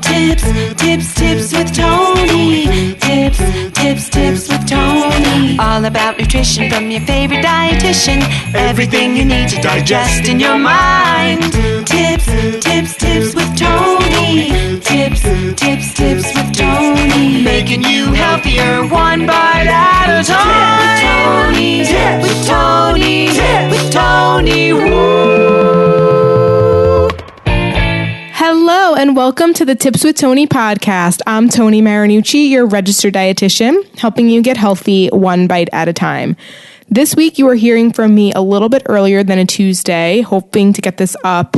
Tips with Tony. Tips with Tony. All about nutrition from your favorite dietitian. Everything you need to digest in your mind. Tips with Tony. Tips with Tony. Making you healthier one bite at a time. With Tony. Woo. Hello and welcome to the Tips with Tony podcast. I'm Tony Marinucci, your registered dietitian, helping you get healthy one bite at a time. This week you are hearing from me a little bit earlier than a Tuesday, hoping to get this up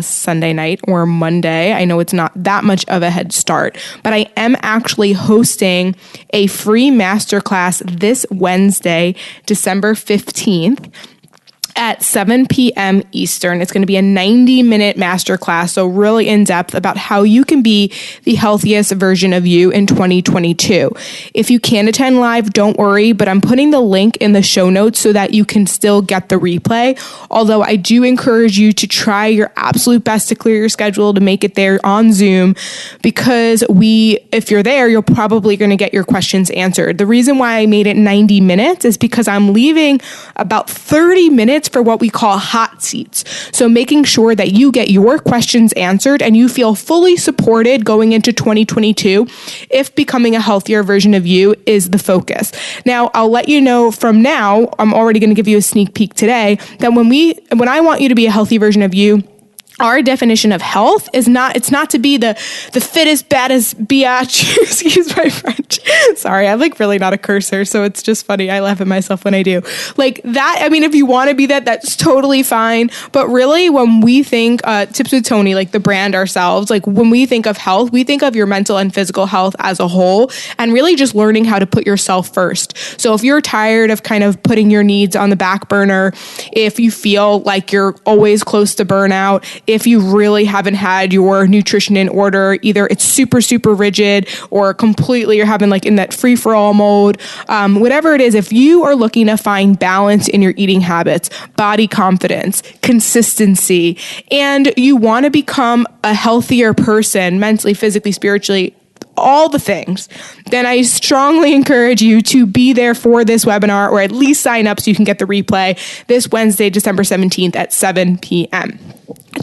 Sunday night or Monday. I know it's not that much of a head start, but I am actually hosting a free masterclass this Wednesday, December 15th. At 7 p.m. Eastern. It's going to be a 90-minute masterclass, so really in-depth about how you can be the healthiest version of you in 2022. If you can't attend live, don't worry, but I'm putting the link in the show notes so that you can still get the replay. Although I do encourage you to try your absolute best to clear your schedule to make it there on Zoom, because if you're there, you're probably going to get your questions answered. The reason why I made it 90 minutes is because I'm leaving about 30 minutes for what we call hot seats. So making sure that you get your questions answered and you feel fully supported going into 2022 if becoming a healthier version of you is the focus. Now, I'll let you know from now, I'm already going to give you a sneak peek today, that when I want you to be a healthy version of you, our definition of health is it's not to be the fittest, baddest biatch. Excuse my French. Sorry, I'm really not a cursor, so it's just funny. I laugh at myself when I do. Like that, I mean, if you want to be that, that's totally fine. But really, when we think Tips with Tony, like the brand ourselves, like when we think of health, we think of your mental and physical health as a whole, and really just learning how to put yourself first. So if you're tired of kind of putting your needs on the back burner, if you feel like you're always close to burnout, if you really haven't had your nutrition in order, either it's super, super rigid or completely you're having in that free-for-all mode, whatever it is, if you are looking to find balance in your eating habits, body confidence, consistency, and you want to become a healthier person mentally, physically, spiritually, all the things, then I strongly encourage you to be there for this webinar, or at least sign up so you can get the replay this Wednesday, December 17th at 7 p.m.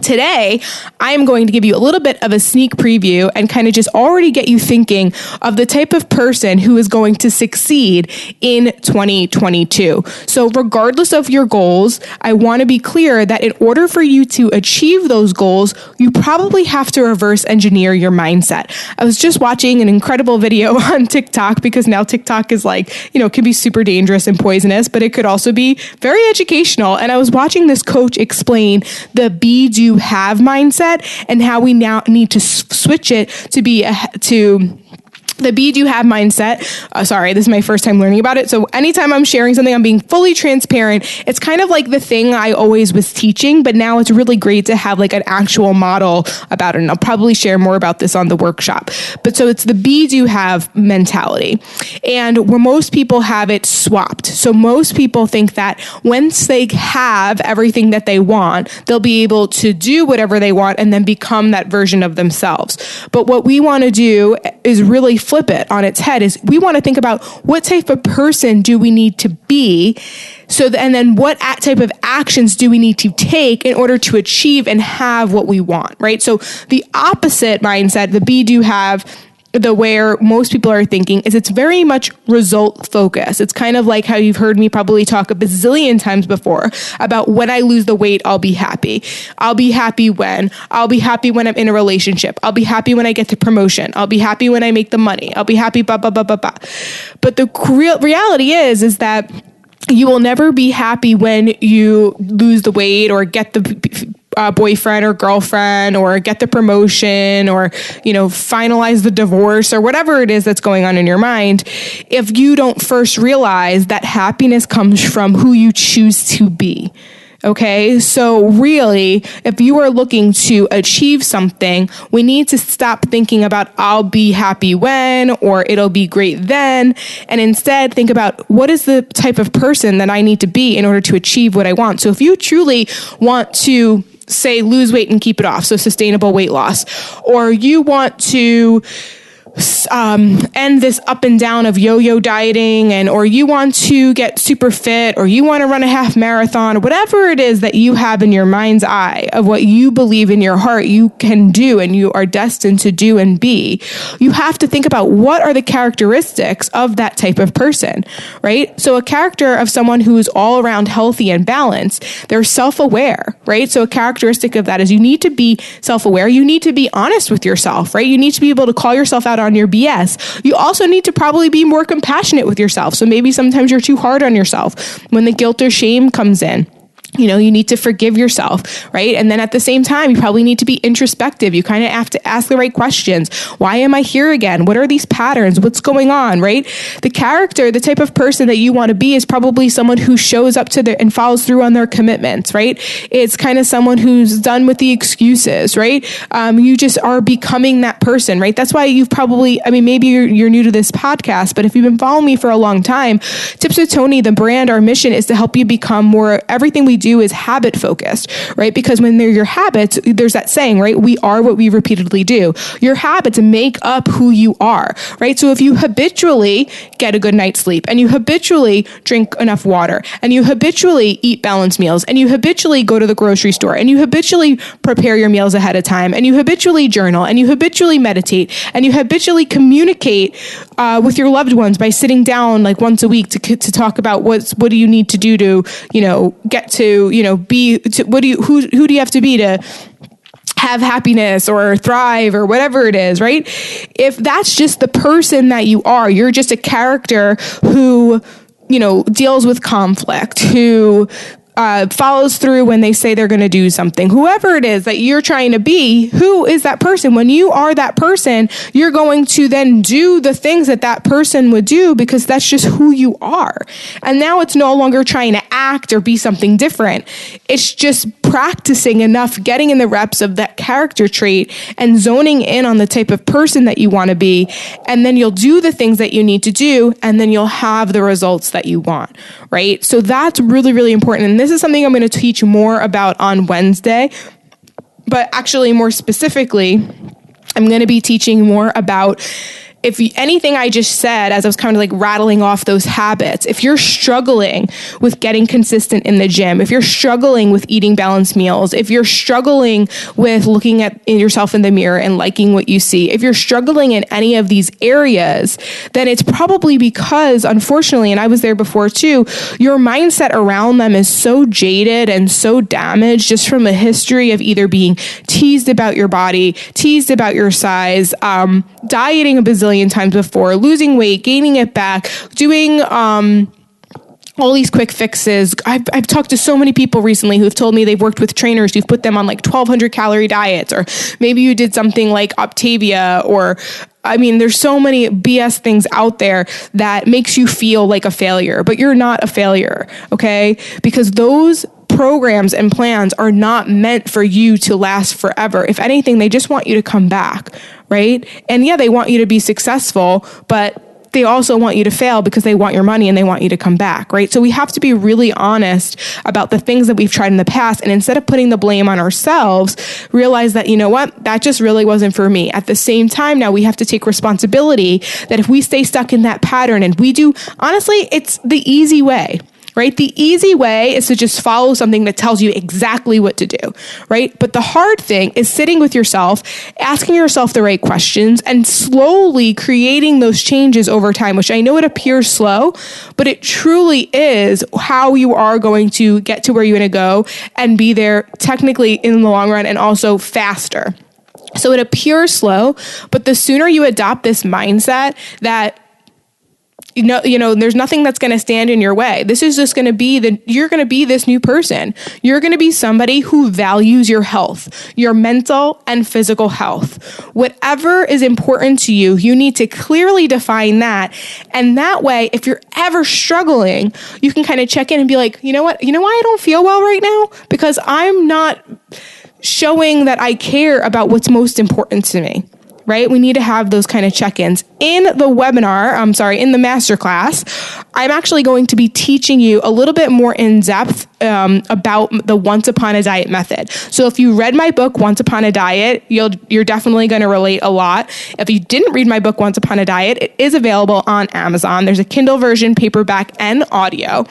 Today, I am going to give you a little bit of a sneak preview and kind of just already get you thinking of the type of person who is going to succeed in 2022. So regardless of your goals, I want to be clear that in order for you to achieve those goals, you probably have to reverse engineer your mindset. I was just watching an incredible video on TikTok, because now TikTok is can be super dangerous and poisonous, but it could also be very educational. And I was watching this coach explain the be, do, have mindset and how we now need to switch it to be the be, do, have mindset. Sorry, this is my first time learning about it. So anytime I'm sharing something, I'm being fully transparent. It's kind of like the thing I always was teaching, but now it's really great to have an actual model about it. And I'll probably share more about this on the workshop. But so it's the be, do, have mentality. And where most people have it swapped. So most people think that once they have everything that they want, they'll be able to do whatever they want and then become that version of themselves. But what we want to do is really flip it on its head. Is we want to think about what type of person do we need to be, and then what type of actions do we need to take in order to achieve and have what we want, right? So the opposite mindset, the be, do, have, where most people are thinking is it's very much result focused. It's kind of like how you've heard me probably talk a bazillion times before about when I lose the weight, I'll be happy. I'll be happy when I'm in a relationship. I'll be happy when I get the promotion. I'll be happy when I make the money. I'll be happy, blah, blah, blah, blah, blah. But the reality is that you will never be happy when you lose the weight or get the boyfriend or girlfriend or get the promotion or, finalize the divorce or whatever it is that's going on in your mind, if you don't first realize that happiness comes from who you choose to be. Okay, so really, if you are looking to achieve something, we need to stop thinking about I'll be happy when, or it'll be great then, and instead think about what is the type of person that I need to be in order to achieve what I want. So if you truly want to say, lose weight and keep it off. So sustainable weight loss. Or you want to end this up and down of yo-yo dieting, or you want to get super fit, or you want to run a half marathon, or whatever it is that you have in your mind's eye of what you believe in your heart you can do and you are destined to do and be, you have to think about what are the characteristics of that type of person, right? So a character of someone who is all around healthy and balanced, they're self-aware, right? So a characteristic of that is you need to be self-aware. You need to be honest with yourself, right? You need to be able to call yourself out on your BS. You also need to probably be more compassionate with yourself. So maybe sometimes you're too hard on yourself when the guilt or shame comes in. You need to forgive yourself, right? And then at the same time, you probably need to be introspective. You kind of have to ask the right questions. Why am I here again? What are these patterns? What's going on, right? The character, the type of person that you want to be is probably someone who shows up to their and follows through on their commitments, right? It's kind of someone who's done with the excuses, right? You just are becoming that person, right? That's why you've probably, maybe you're new to this podcast, but if you've been following me for a long time, Tips with Tony, the brand, our mission is to help you become more, everything we do is habit focused, right? Because when they're your habits, there's that saying, right? We are what we repeatedly do. Your habits make up who you are, right? So if you habitually get a good night's sleep and you habitually drink enough water and you habitually eat balanced meals and you habitually go to the grocery store and you habitually prepare your meals ahead of time and you habitually journal and you habitually meditate and you habitually communicate with your loved ones by sitting down like once a week to talk about what do you need to do to, get to, who do you have to be to have happiness or thrive or whatever it is, right? If that's just the person that you are, you're just a character who, deals with conflict, who follows through when they say they're going to do something. Whoever it is that you're trying to be, who is that person? When you are that person, you're going to then do the things that that person would do because that's just who you are. And now it's no longer trying to act or be something different. It's just practicing enough, getting in the reps of that character trait and zoning in on the type of person that you want to be. And then you'll do the things that you need to do, and then you'll have the results that you want, right? So that's really, really important. And this is something I'm going to teach more about on Wednesday, but actually more specifically, I'm going to be teaching more about anything I just said, as I was kind of like rattling off those habits, if you're struggling with getting consistent in the gym, if you're struggling with eating balanced meals, if you're struggling with looking at yourself in the mirror and liking what you see, if you're struggling in any of these areas, then it's probably because, unfortunately, and I was there before too, your mindset around them is so jaded and so damaged just from a history of either being teased about your body, teased about your size, dieting a bazillion times before, losing weight, gaining it back, doing all these quick fixes. I've talked to so many people recently who've told me they've worked with trainers who've put them on like 1,200 calorie diets, or maybe you did something like Optavia, or there's so many BS things out there that makes you feel like a failure, but you're not a failure, okay? Because those programs and plans are not meant for you to last forever. If anything, they just want you to come back, right? And yeah, they want you to be successful, but they also want you to fail because they want your money and they want you to come back, right? So we have to be really honest about the things that we've tried in the past. And instead of putting the blame on ourselves, realize that, that just really wasn't for me. At the same time, now we have to take responsibility that if we stay stuck in that pattern and we do, honestly, it's the easy way. Right? The easy way is to just follow something that tells you exactly what to do, right? But the hard thing is sitting with yourself, asking yourself the right questions, and slowly creating those changes over time, which I know it appears slow, but it truly is how you are going to get to where you're going to go and be there technically in the long run, and also faster. So it appears slow, but the sooner you adopt this mindset that there's nothing that's going to stand in your way. This is just going to be you're going to be this new person. You're going to be somebody who values your health, your mental and physical health. Whatever is important to you, you need to clearly define that. And that way, if you're ever struggling, you can kind of check in and be like, you know what? You know why I don't feel well right now? Because I'm not showing that I care about what's most important to me. Right? We need to have those kind of check-ins. In the webinar, in the masterclass, I'm actually going to be teaching you a little bit more in depth about the Once Upon a Diet method. So if you read my book, Once Upon a Diet, you're definitely going to relate a lot. If you didn't read my book, Once Upon a Diet, it is available on Amazon. There's a Kindle version, paperback, and audio.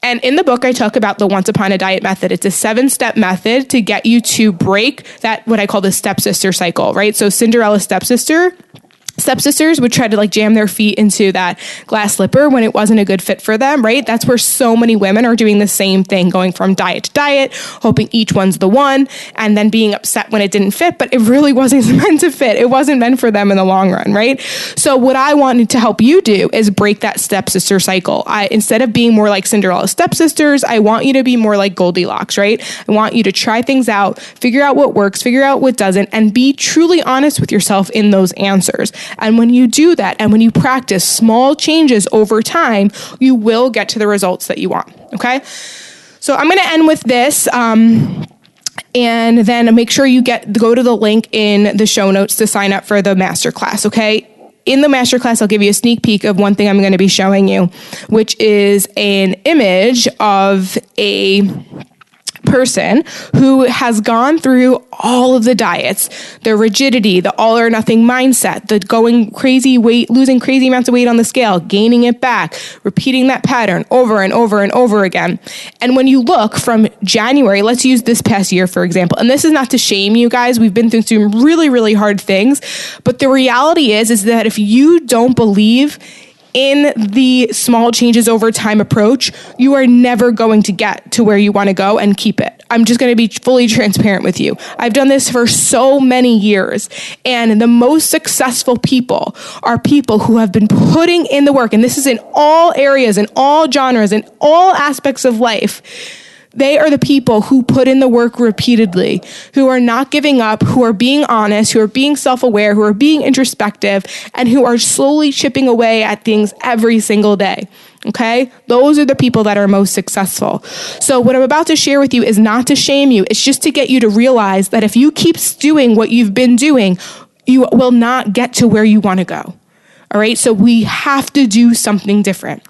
And in the book, I talk about the Once Upon a Diet method. It's a 7-step method to get you to break that, what I call the stepsister cycle, right? So Cinderella's stepsisters would try to like jam their feet into that glass slipper when it wasn't a good fit for them, right? That's where so many women are doing the same thing, going from diet to diet, hoping each one's the one, and then being upset when it didn't fit, but it really wasn't meant to fit. It wasn't meant for them in the long run, right? So what I wanted to help you do is break that stepsister cycle. Instead of being more like Cinderella's stepsisters, I want you to be more like Goldilocks, right? I want you to try things out, figure out what works, figure out what doesn't, and be truly honest with yourself in those answers. And when you do that, and when you practice small changes over time, you will get to the results that you want, okay? So I'm going to end with this, and then make sure you go to the link in the show notes to sign up for the masterclass, okay? In the masterclass, I'll give you a sneak peek of one thing I'm going to be showing you, which is an image of a person who has gone through all of the diets, the rigidity, the all or nothing mindset, the going crazy weight, losing crazy amounts of weight on the scale, gaining it back, repeating that pattern over and over and over again. And when you look from January, let's use this past year, for example, and this is not to shame you guys. We've been through some really, really hard things, but the reality is that if you don't believe in the small changes over time approach, you are never going to get to where you want to go and keep it. I'm just going to be fully transparent with you. I've done this for so many years, and the most successful people are people who have been putting in the work, and this is in all areas, in all genres, in all aspects of life. They are the people who put in the work repeatedly, who are not giving up, who are being honest, who are being self-aware, who are being introspective, and who are slowly chipping away at things every single day. Okay? Those are the people that are most successful. So what I'm about to share with you is not to shame you. It's just to get you to realize that if you keep doing what you've been doing, you will not get to where you want to go. All right? So we have to do something different.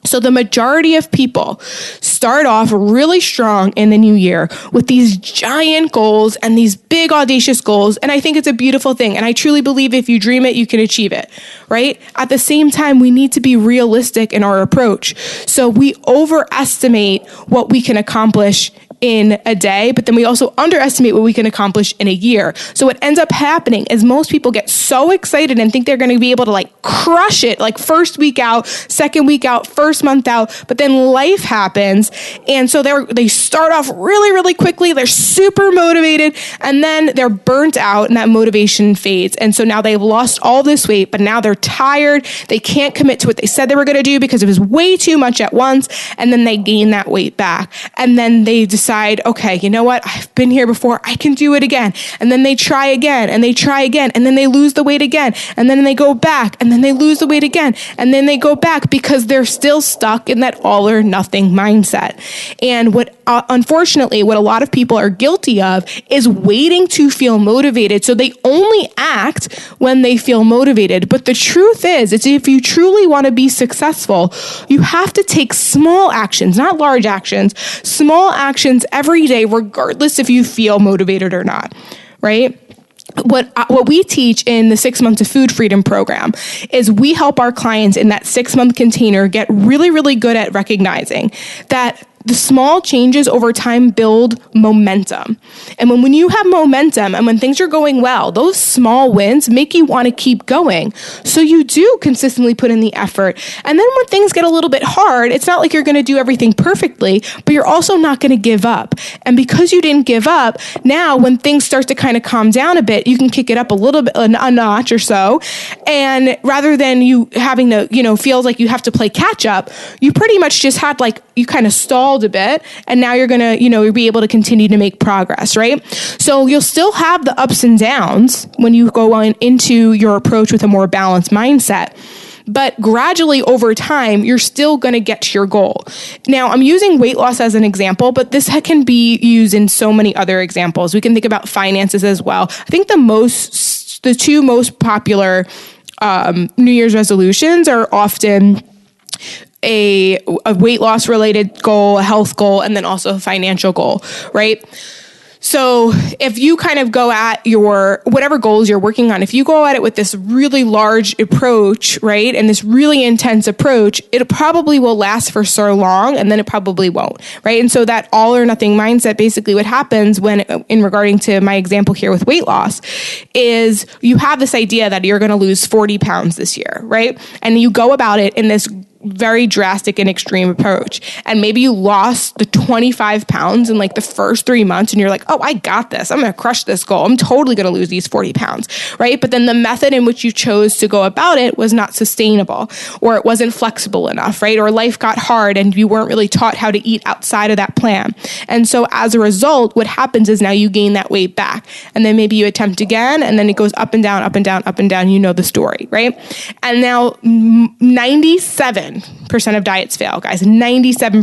So the majority of people start off really strong in the new year with these giant goals and these big audacious goals. And I think it's a beautiful thing. And I truly believe if you dream it, you can achieve it, right? At the same time, we need to be realistic in our approach. So we overestimate what we can accomplish in a day, but then we also underestimate what we can accomplish in a year. So what ends up happening is most people get so excited and think they're going to be able to like crush it, like first week out, second week out, first month out, but then life happens. And so they start off really, really quickly. They're super motivated, and then they're burnt out and that motivation fades. And so now they've lost all this weight, but now they're tired. They can't commit to what they said they were going to do because it was way too much at once. And then they gain that weight back. And then they decide, okay, you know what? I've been here before. I can do it again. And then they try again, and they try again, and then they lose the weight again. And then they go back, and then they lose the weight again. And then they go back because they're still stuck in that all or nothing mindset. And unfortunately, what a lot of people are guilty of is waiting to feel motivated. So they only act when they feel motivated. But the truth is if you truly want to be successful, you have to take small actions, not large actions, small actions every day, regardless if you feel motivated or not, right? What we teach in the 6 Months of Food Freedom program is we help our clients in that 6-month container get really, really good at recognizing that the small changes over time build momentum. And when you have momentum and when things are going well, those small wins make you want to keep going. So you do consistently put in the effort. And then when things get a little bit hard, it's not like you're going to do everything perfectly, but you're also not going to give up. And because you didn't give up, now when things start to kind of calm down a bit, you can kick it up a little bit, a notch or so. And rather than you having to, feels like you have to play catch up, you pretty much just had you kind of stalled a bit, and now you're going to, be able to continue to make progress, right? So you'll still have the ups and downs when you go on into your approach with a more balanced mindset. But gradually over time, you're still going to get to your goal. Now, I'm using weight loss as an example, but this can be used in so many other examples. We can think about finances as well. I think the two most popular New Year's resolutions are often a weight loss related goal, a health goal, and then also a financial goal, right? So if you kind of go at your, whatever goals you're working on, if you go at it with this really large approach, right, and this really intense approach, it probably will last for so long, and then it probably won't, right? And so that all or nothing mindset, basically what happens when, in regarding to my example here with weight loss, is you have this idea that you're going to lose 40 pounds this year, right? And you go about it in this very drastic and extreme approach. And maybe you lost the 25 pounds in like the first 3 months and you're like, oh, I got this. I'm going to crush this goal. I'm totally going to lose these 40 pounds, right? But then the method in which you chose to go about it was not sustainable, or it wasn't flexible enough, right? Or life got hard and you weren't really taught how to eat outside of that plan. And so as a result, what happens is now you gain that weight back. And then maybe you attempt again, and then it goes up and down, up and down, up and down. You know the story, right? And now 97% of diets fail, guys. 97%.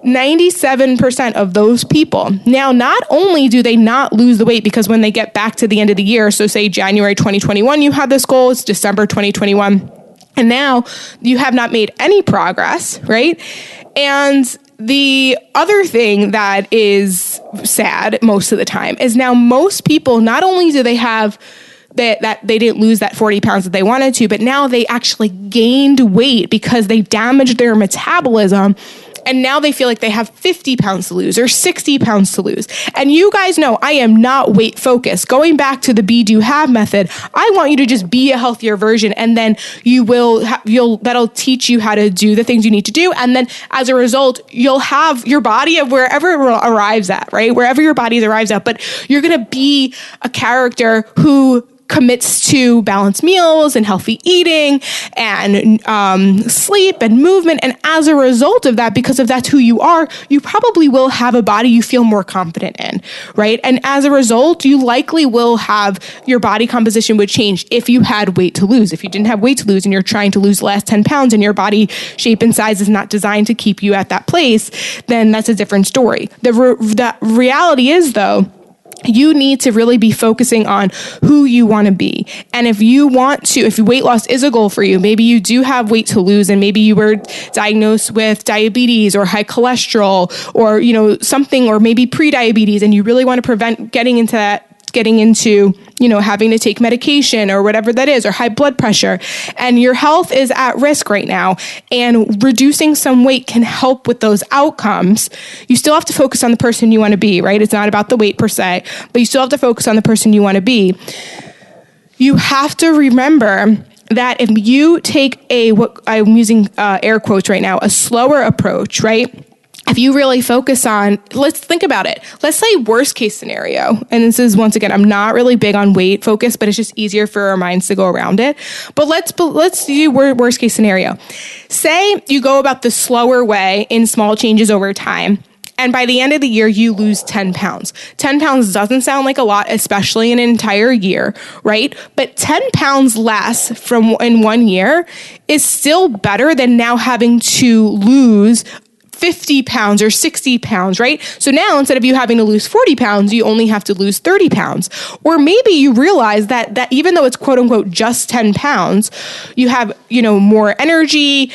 97% of those people. Now, not only do they not lose the weight, because when they get back to the end of the year, so say January 2021, you had this goal, it's December 2021, and now you have not made any progress, right? And the other thing that is sad most of the time is now most people, not only do they have that they didn't lose that 40 pounds that they wanted to, but now they actually gained weight because they damaged their metabolism. And now they feel like they have 50 pounds to lose or 60 pounds to lose. And you guys know I am not weight focused. Going back to the be, do, have method, I want you to just be a healthier version. And then that'll teach you how to do the things you need to do. And then as a result, you'll have your body of wherever it arrives at, right? Wherever your body arrives at. But you're going to be a character who commits to balanced meals and healthy eating and sleep and movement. And as a result of that, because of that's who you are, you probably will have a body you feel more confident in, right? And as a result, you likely will have your body composition would change if you had weight to lose. If you didn't have weight to lose and you're trying to lose the last 10 pounds and your body shape and size is not designed to keep you at that place, then that's a different story. The reality is, though, you need to really be focusing on who you want to be. And if weight loss is a goal for you, maybe you do have weight to lose and maybe you were diagnosed with diabetes or high cholesterol or, something, or maybe pre-diabetes, and you really want to prevent getting into having to take medication or whatever that is, or high blood pressure, and your health is at risk right now, and reducing some weight can help with those outcomes. You still have to focus on the person you want to be, right? It's not about the weight per se, but you still have to focus on the person you want to be. You have to remember that if you take what I'm using air quotes right now, a slower approach, right? If you really focus on, let's think about it. Let's say worst case scenario. And this is, once again, I'm not really big on weight focus, but it's just easier for our minds to go around it. But let's do worst case scenario. Say you go about the slower way in small changes over time. And by the end of the year, you lose 10 pounds. 10 pounds doesn't sound like a lot, especially in an entire year, right? But 10 pounds less in 1 year is still better than now having to lose 50 pounds or 60 pounds, right? So now instead of you having to lose 40 pounds, you only have to lose 30 pounds. Or maybe you realize that even though it's quote unquote just 10 pounds, you have, more energy,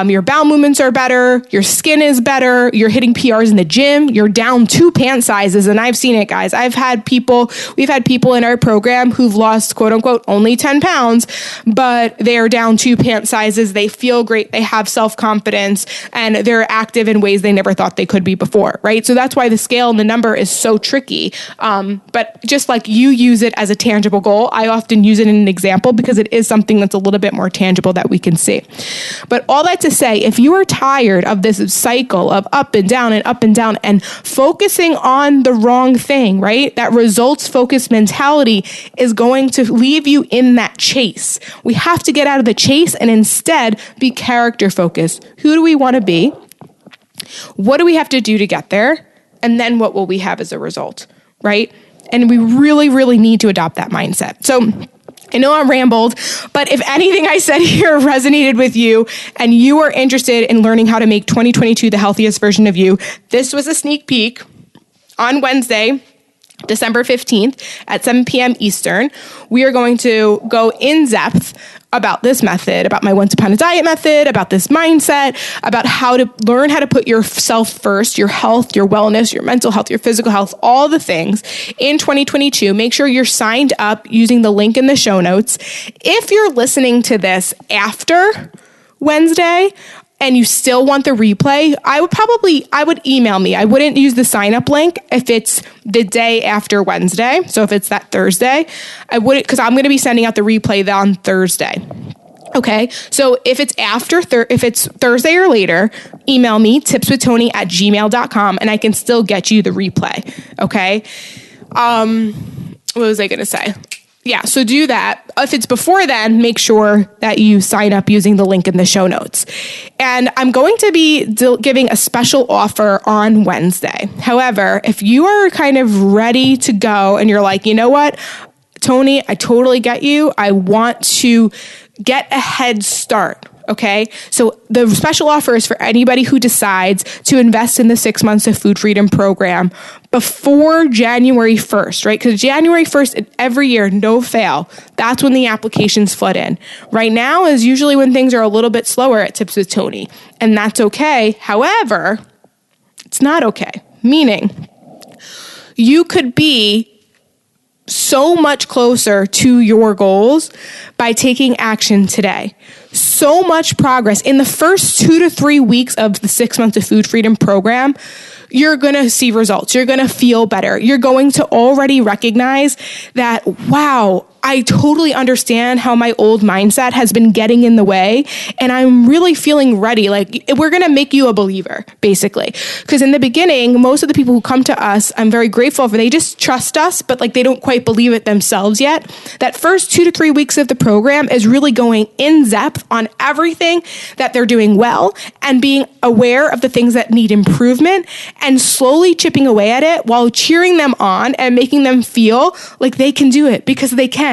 your bowel movements are better, your skin is better, you're hitting PRs in the gym, you're down 2 pant sizes. And I've seen it, guys. We've had people in our program who've lost quote unquote only 10 pounds, but they are down 2 pant sizes. They feel great. They have self-confidence and they're active in ways they never thought they could be before, right? So that's why the scale and the number is so tricky. But just like you use it as a tangible goal, I often use it in an example because it is something that's a little bit more tangible that we can see. But all that to say, if you are tired of this cycle of up and down and focusing on the wrong thing, right? That results focused mentality is going to leave you in that chase. We have to get out of the chase and instead be character focused. Who do we want to be? What do we have to do to get there? And then what will we have as a result, right? And we really, really need to adopt that mindset. So I know I rambled, but if anything I said here resonated with you and you are interested in learning how to make 2022 the healthiest version of you, this was a sneak peek on Wednesday. December 15th at 7 p.m. Eastern, we are going to go in depth about this method, about my Once Upon a Diet method, about this mindset, about how to learn how to put yourself first, your health, your wellness, your mental health, your physical health, all the things in 2022. Make sure you're signed up using the link in the show notes. If you're listening to this after Wednesday, and you still want the replay, I would email me. I wouldn't use the sign up link if it's the day after Wednesday. So if it's that Thursday, I wouldn't, because I'm going to be sending out the replay on Thursday. Okay. So if it's if it's Thursday or later, email me tipswithtony@gmail.com and I can still get you the replay. Okay. What was I going to say? Yeah, so do that. If it's before then, make sure that you sign up using the link in the show notes. And I'm going to be giving a special offer on Wednesday. However, if you are kind of ready to go and you're like, you know what, Tony, I totally get you. I want to get a head start. Okay, so the special offer is for anybody who decides to invest in the 6 months of food freedom program before January 1st, right? Because January 1st every year, no fail, that's when the applications flood in. Right now is usually when things are a little bit slower at Tips with Tony, and that's okay. However, it's not okay, meaning you could be so much closer to your goals by taking action today. So much progress. In the first 2 to 3 weeks of the 6 months of food freedom program, you're going to see results. You're going to feel better. You're going to already recognize that, wow, I totally understand how my old mindset has been getting in the way, and I'm really feeling ready. Like, we're going to make you a believer, basically. Because in the beginning, most of the people who come to us, I'm very grateful for, they just trust us, but like they don't quite believe it themselves yet. That first 2 to 3 weeks of the program is really going in depth on everything that they're doing well and being aware of the things that need improvement and slowly chipping away at it while cheering them on and making them feel like they can do it, because they can.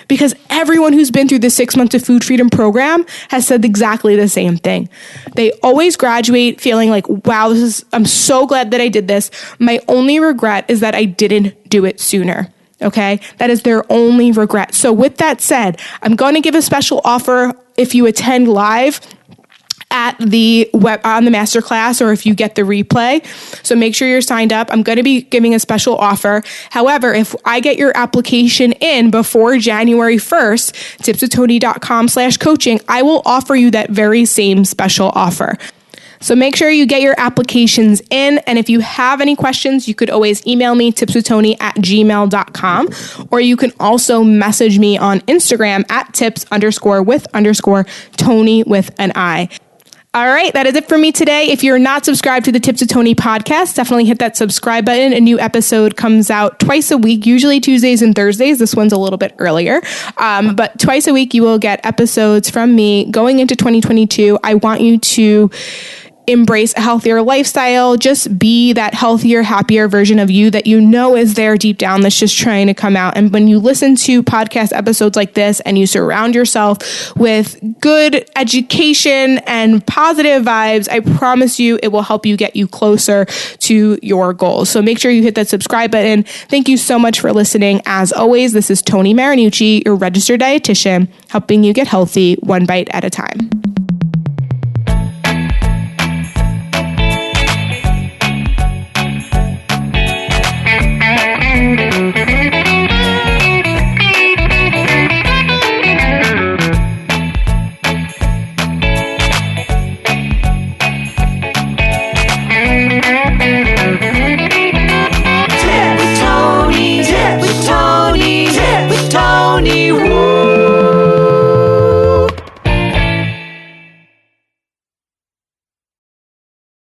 Because everyone who's been through the 6 months of food freedom program has said exactly the same thing. They always graduate feeling like, wow, I'm so glad that I did this. My only regret is that I didn't do it sooner. Okay. That is their only regret. So with that said, I'm going to give a special offer if you attend live at the on the masterclass, or if you get the replay. So make sure you're signed up. I'm going to be giving a special offer. However, if I get your application in before January 1st, tipswithtony.com/coaching, I will offer you that very same special offer. So make sure you get your applications in. And if you have any questions, you could always email me, tipswithtony@gmail.com, or you can also message me on Instagram at tips_with_Tony with an I. All right, that is it for me today. If you're not subscribed to the Tips with Tony podcast, definitely hit that subscribe button. A new episode comes out twice a week, usually Tuesdays and Thursdays. This one's a little bit earlier. But twice a week, you will get episodes from me going into 2022. I want you to embrace a healthier lifestyle. Just be that healthier, happier version of you that you know is there deep down that's just trying to come out. And when you listen to podcast episodes like this and you surround yourself with good education and positive vibes, I promise you it will help you get you closer to your goals. So make sure you hit that subscribe button. Thank you so much for listening. As always, this is Tony Marinucci, your registered dietitian, helping you get healthy one bite at a time.